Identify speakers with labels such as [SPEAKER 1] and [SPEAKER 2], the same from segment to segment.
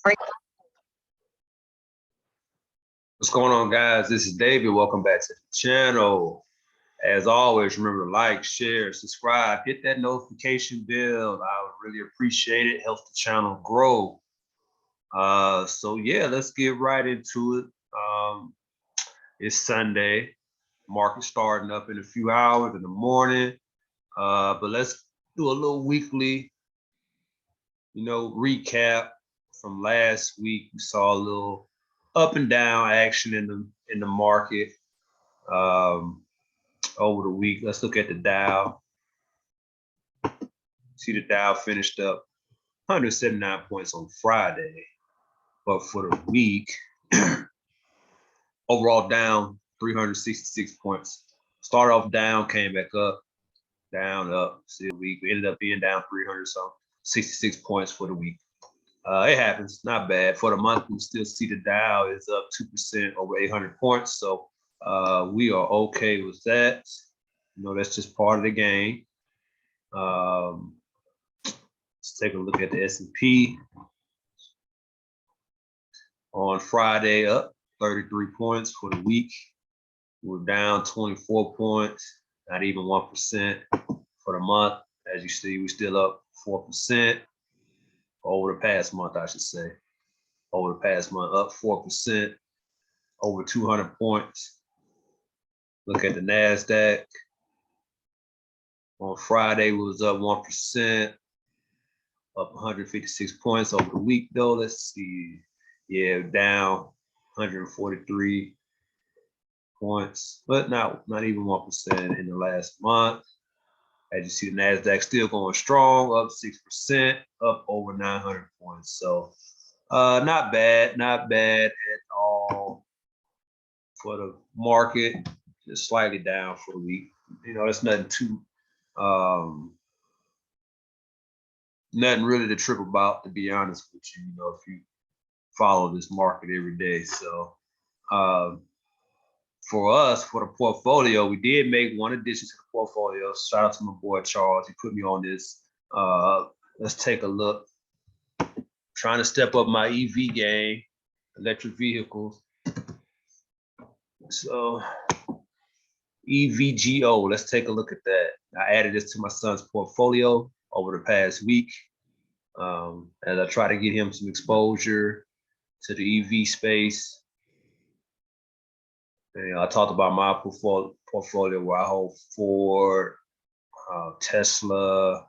[SPEAKER 1] What's going on, guys? This is David. Welcome back to the channel. As always, remember to like, share, subscribe, hit that notification bell. I would really appreciate it. Helps the channel grow. So yeah, let's get right into it. It's Sunday. Market starting up in a few hours in the morning. But let's do a little weekly, recap from last week. We saw a little up and down action in the market over the week. Let's look at the Dow. See, the Dow finished up 179 points on Friday, but for the week, overall down 366 points. Started off down, came back up, down, up. See, the week we ended up being down 366 points for the week. It happens, not bad. For the month, we still see the Dow is up 2% over 800 points. So we are okay with that. That's just part of the game. Let's take a look at the S&P. On Friday, up 33 points for the week. We're down 24 points, not even 1% for the month. As you see, we're still up 4%. Over the past month, I should say. Over the past month, up 4%, over 200 points. Look at the NASDAQ. On Friday, it was up 1%, up 156 points over the week, though. Let's see. Yeah, down 143 points, but not even 1% in the last month. As you see, the NASDAQ still going strong, up 6%, up over 900 points. So not bad at all for the market. Just slightly down for the week. It's nothing too, nothing really to trip about, to be honest with you. If you follow this market every day. So for us, for the portfolio, we did make one addition to the portfolio. Shout out to my boy Charles. He put me on this. Let's take a look. Trying to step up my EV game, electric vehicles. So EVGO, let's take a look at that. I added this to my son's portfolio over the past week as I try to get him some exposure to the EV space. And I talked about my portfolio where I hold Ford, Tesla,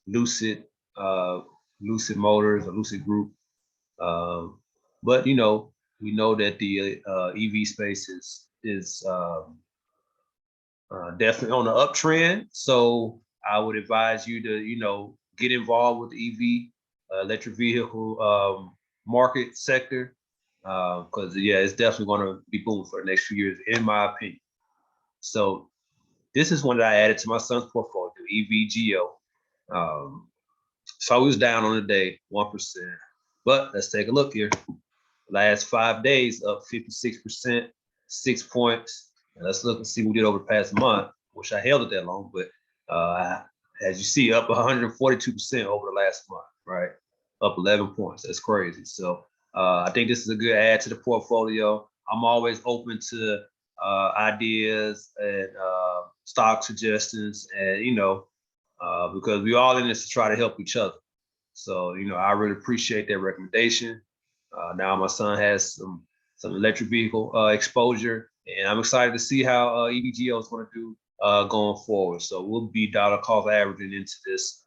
[SPEAKER 1] Lucid Motors, or Lucid Group. But we know that the EV space is definitely on the uptrend. So I would advise you to get involved with the EV electric vehicle market sector. Because it's definitely going to be booming for the next few years, in my opinion. So this is one that I added to my son's portfolio, EVGO. So I was down on the day, 1%. But let's take a look here. Last 5 days, up 56%, 6 points. And let's look and see what we did over the past month. Wish I held it that long, but as you see, up 142% over the last month, right? Up 11 points. That's crazy. So I think this is a good add to the portfolio. I'm always open to ideas and stock suggestions, and because we all in this to try to help each other. So I really appreciate that recommendation. Now my son has some electric vehicle exposure, and I'm excited to see how EVGO is going to do going forward. So we'll be dollar cost averaging into this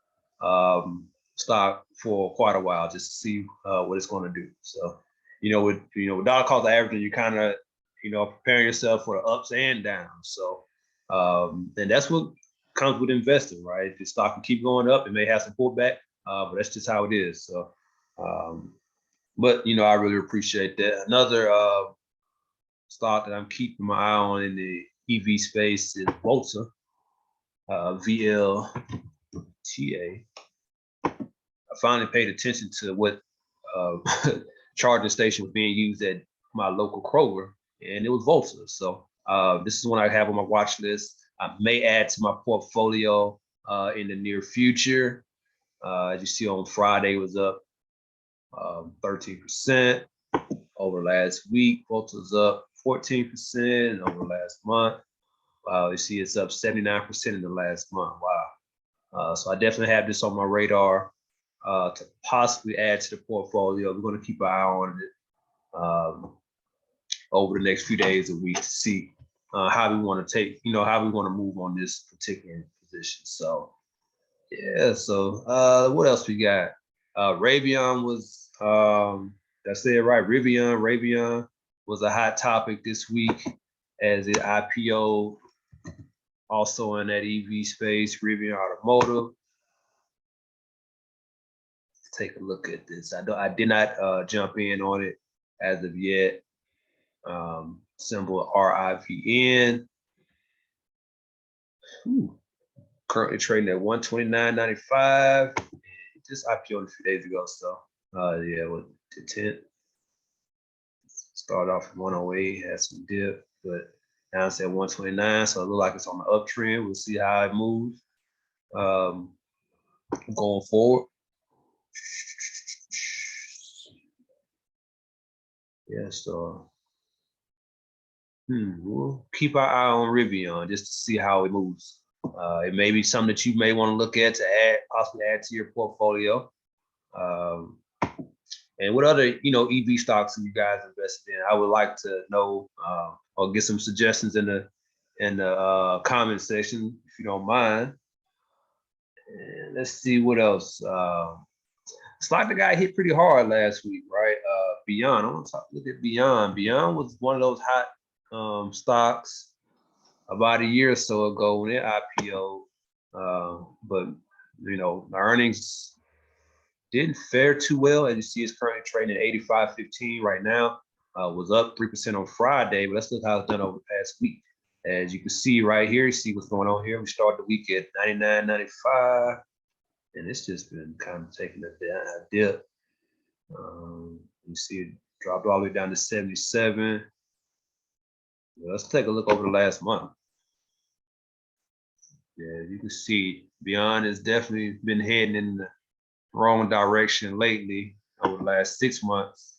[SPEAKER 1] stock for quite a while, just to see what it's going to do. So with dollar cost averaging, you kind of preparing yourself for the ups and downs. So and that's what comes with investing, right? If the stock can keep going up, it may have some pullback, but that's just how it is. So but I really appreciate that. Another stock that I'm keeping my eye on in the EV space is Boltza, VLTA. I finally paid attention to what charging station was being used at my local Kroger, and it was Boltza. So this is one I have on my watch list. I may add to my portfolio in the near future. As you see on Friday, it was up 13% over last week. Boltza's up 14% over last month. Wow, you see it's up 79% in the last month. Wow. So I definitely have this on my radar to possibly add to the portfolio. We're going to keep an eye on it over the next few days or weeks to see how we want to take, how we want to move on this particular position. So yeah, so what else we got? Ravion was, I said it right, Ravion was a hot topic this week as it IPO also in that EV space, Rivian Automotive. Let's take a look at this. I did not jump in on it as of yet. Symbol RIVN. Currently trading at 129.95. Just IPO'd a few days ago, so yeah, with the 10th. Started off at 108, had some dip, but now it's at 129, so it looks like it's on the uptrend. We'll see how it moves going forward. Yeah, so we'll keep our eye on Rivian just to see how it moves. It may be something that you may want to look at to possibly add to your portfolio. And what other, EV stocks are you guys invested in? I would like to know or get some suggestions in the comment section if you don't mind. And let's see what else. It's like the guy hit pretty hard last week, right? Beyond. I want to look at Beyond. Beyond was one of those hot stocks about a year or so ago when it IPO. But the earnings didn't fare too well. As you see, it's currently trading at 85.15 right now. Was up 3% on Friday, but let's look how it's done over the past week. As you can see right here, you see what's going on here. We started the week at 99.95, and it's just been kind of taking a dip. You see it dropped all the way down to 77. Let's take a look over the last month. Yeah, you can see Beyond has definitely been heading in the wrong direction lately over the last 6 months.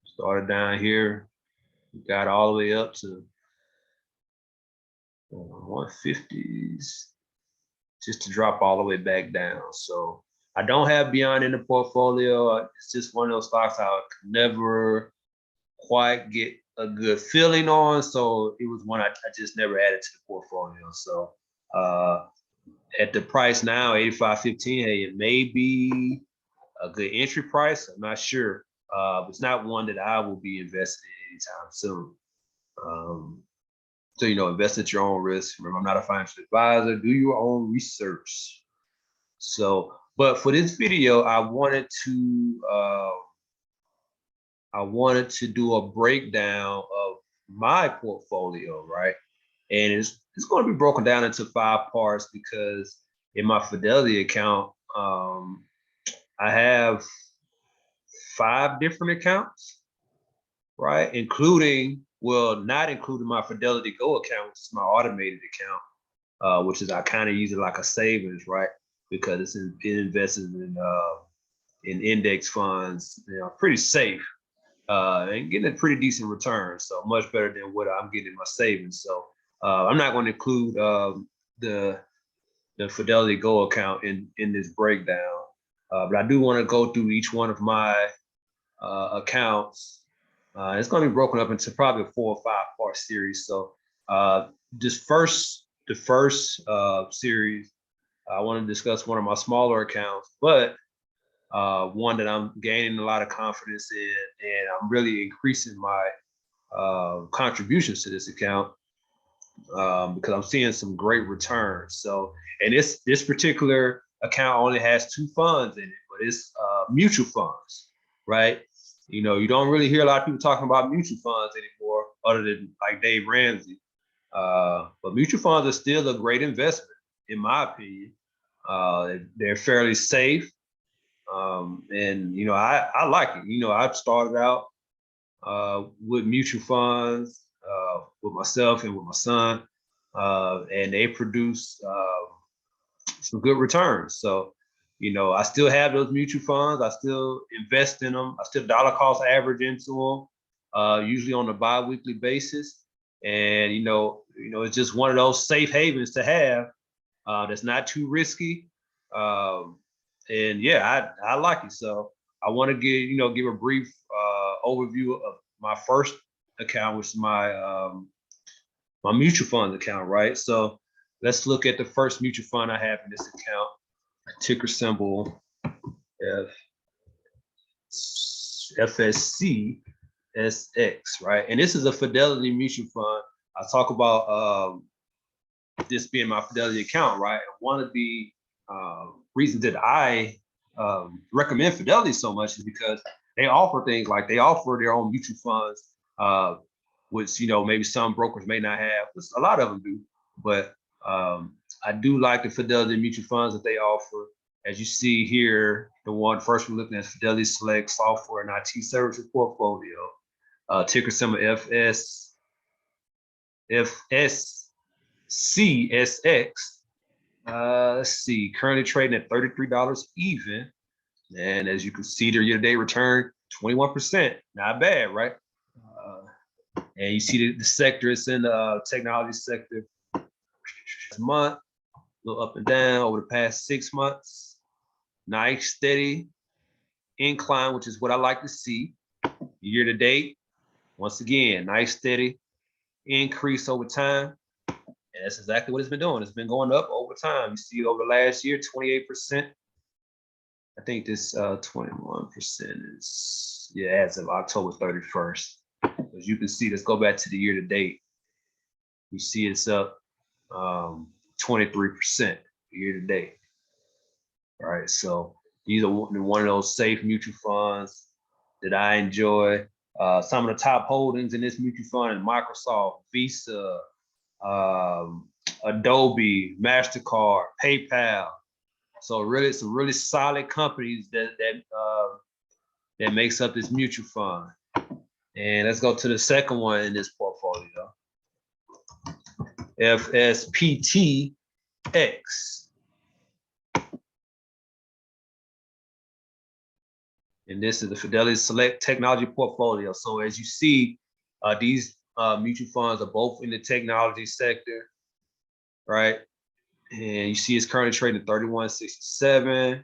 [SPEAKER 1] Started down here, got all the way up to 150s, just to drop all the way back down. So I don't have Beyond in the portfolio. It's just one of those stocks I could never quite get a good feeling on. So it was one I just never added to the portfolio. So at the price now, 85.15, hey, it may be a good entry price. I'm not sure. It's not one that I will be investing in anytime soon. So, invest at your own risk. Remember, I'm not a financial advisor. Do your own research. So, but for this video, I wanted to do a breakdown of my portfolio, right? And it's going to be broken down into 5 parts because in my Fidelity account, I have 5 different accounts, right? Not including my Fidelity Go account, which is my automated account, which is I kind of use it like a savings, right? Because it invests in index funds, pretty safe and getting a pretty decent return. So much better than what I'm getting in my savings. So I'm not going to include the Fidelity Go account in this breakdown, but I do want to go through each one of my accounts. It's going to be broken up into probably a 4 or 5 part series. So the first series, I want to discuss one of my smaller accounts, but one that I'm gaining a lot of confidence in, and I'm really increasing my contributions to this account because I'm seeing some great returns. So, and this particular account only has 2 funds in it, but it's mutual funds, right? You don't really hear a lot of people talking about mutual funds anymore, other than like Dave Ramsey. But mutual funds are still a great investment, in my opinion. They're fairly safe. And I like it. I've started out with mutual funds with myself and with my son, and they produce some good returns. So You know, I still have those mutual funds. I still invest in them. I still dollar cost average into them, usually on a bi-weekly basis. And it's just one of those safe havens to have that's not too risky. And yeah, I like it. So I want to give a brief overview of my first account, which is my mutual fund account, right? So let's look at the first mutual fund I have in this account. Ticker symbol FSCSX, right? And this is a Fidelity mutual fund. I talk about this being my Fidelity account, right? One of the reasons that I recommend Fidelity so much is because they offer things like they offer their own mutual funds, which maybe some brokers may not have. A lot of them do, but I do like the Fidelity mutual funds that they offer. As you see here, the one first we're looking at Fidelity Select Software and IT Services Portfolio, ticker symbol FSCSX. Let's see, currently trading at $33 even. And as you can see, their year-to-date return, 21%. Not bad, right? And you see the sector, it's in the technology sector. Month, a little up and down over the past 6 months. Nice, steady incline, which is what I like to see. Year to date, once again, nice, steady increase over time. And that's exactly what it's been doing. It's been going up over time. You see over the last year, 28%. I think this 21% is, as of October 31st. As you can see, let's go back to the year to date. You see it's up 23% year to date. All right, so these are one of those safe mutual funds that I enjoy. Some of the top holdings in this mutual fund: Microsoft, Visa, Adobe, MasterCard, PayPal. So really, some really solid companies that makes up this mutual fund. And let's go to the second one in this portfolio, FSPTX. And this is the Fidelity Select Technology Portfolio. So as you see, these mutual funds are both in the technology sector, right? And you see it's currently trading at 31.67,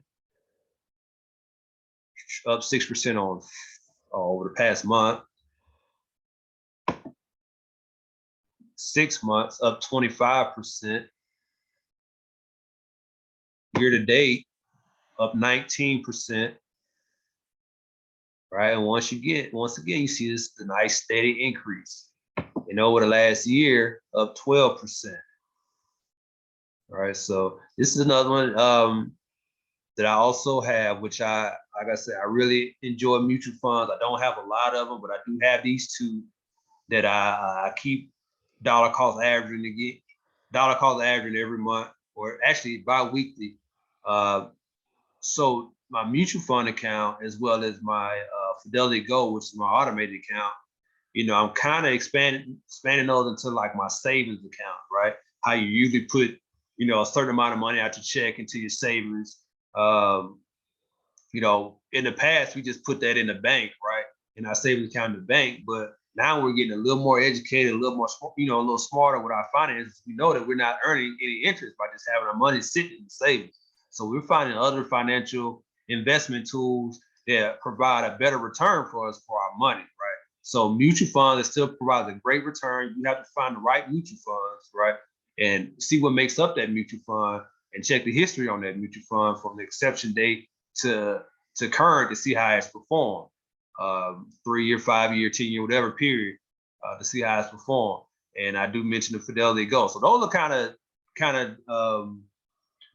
[SPEAKER 1] up 6% on over the past month. 6 months, up 25%. Year to date, up 19%. Right, and once again, you see this the nice steady increase. And over the last year, up 12%. All right, so this is another one that I also have, which like I said, I really enjoy mutual funds. I don't have a lot of them, but I do have these two that I keep dollar cost averaging every month, or actually bi-weekly. So my mutual fund account, as well as my Fidelity Go, which is my automated account, I'm kind of expanding those into like my savings account, right? How you usually put, a certain amount of money out your check into your savings. In the past, we just put that in the bank, right? In our savings account in the bank. But now we're getting a little more educated, a little more, a little smarter with our finances. We know that we're not earning any interest by just having our money sitting in savings. So we're finding other financial investment tools that provide a better return for us for our money, right? So mutual funds still provides a great return. You have to find the right mutual funds, right? And see what makes up that mutual fund and check the history on that mutual fund from the inception date to current to see how it's performed. 3 year, 5 year, 10 year, whatever period to see how it's performed. And I do mention the Fidelity Go. So those are kind of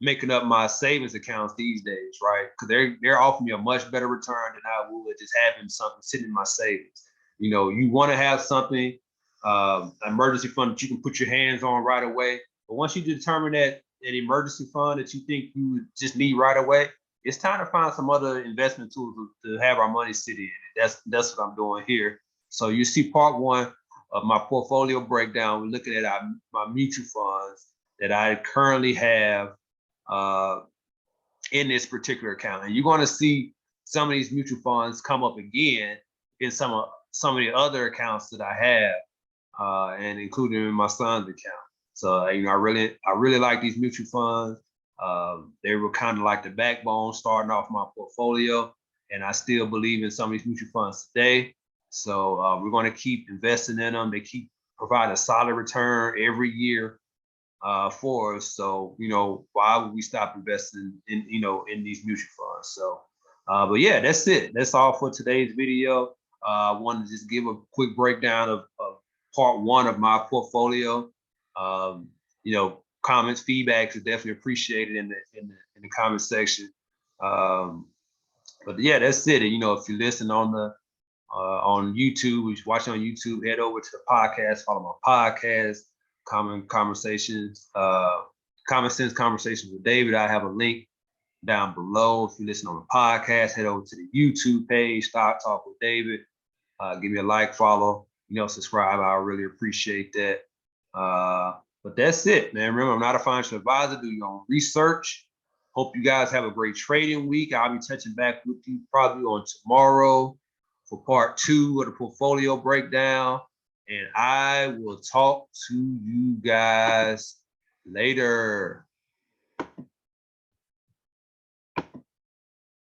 [SPEAKER 1] making up my savings accounts these days, right? Because they're offering me a much better return than I would just having something sitting in my savings. You want to have something, an emergency fund that you can put your hands on right away. But once you determine that an emergency fund that you think you would just need right away, it's time to find some other investment tools to have our money sit in. That's what I'm doing here. So you see part one of my portfolio breakdown. We're looking at my mutual funds that I currently have in this particular account. And you're going to see some of these mutual funds come up again in some of the other accounts that I have, and including in my son's account. So you know, I really like these mutual funds. They were kind of like the backbone starting off my portfolio, and I still believe in some of these mutual funds today. So we're going to keep investing in them. They keep providing a solid return every year for us. So, you know, why would we stop investing in, you know, in these mutual funds? So, but yeah, that's it. That's all for today's video. I wanted to just give a quick breakdown of part one of my portfolio. You know, comments, feedbacks are definitely appreciated in the comment section. But yeah, that's it. And, you know, if you listen on YouTube, if you're watching on YouTube, head over to the podcast, follow my podcast, Common Conversations, Common Sense Conversations with David. I have a link down below. If you listen on the podcast, head over to the YouTube page, Start Talk with David. Give me a like, follow, you know, subscribe. I really appreciate that. But that's it, man. Remember, I'm not a financial advisor. Do your own research. Hope you guys have a great trading week. I'll be touching back with you probably on tomorrow for part two of the portfolio breakdown. And I will talk to you guys later.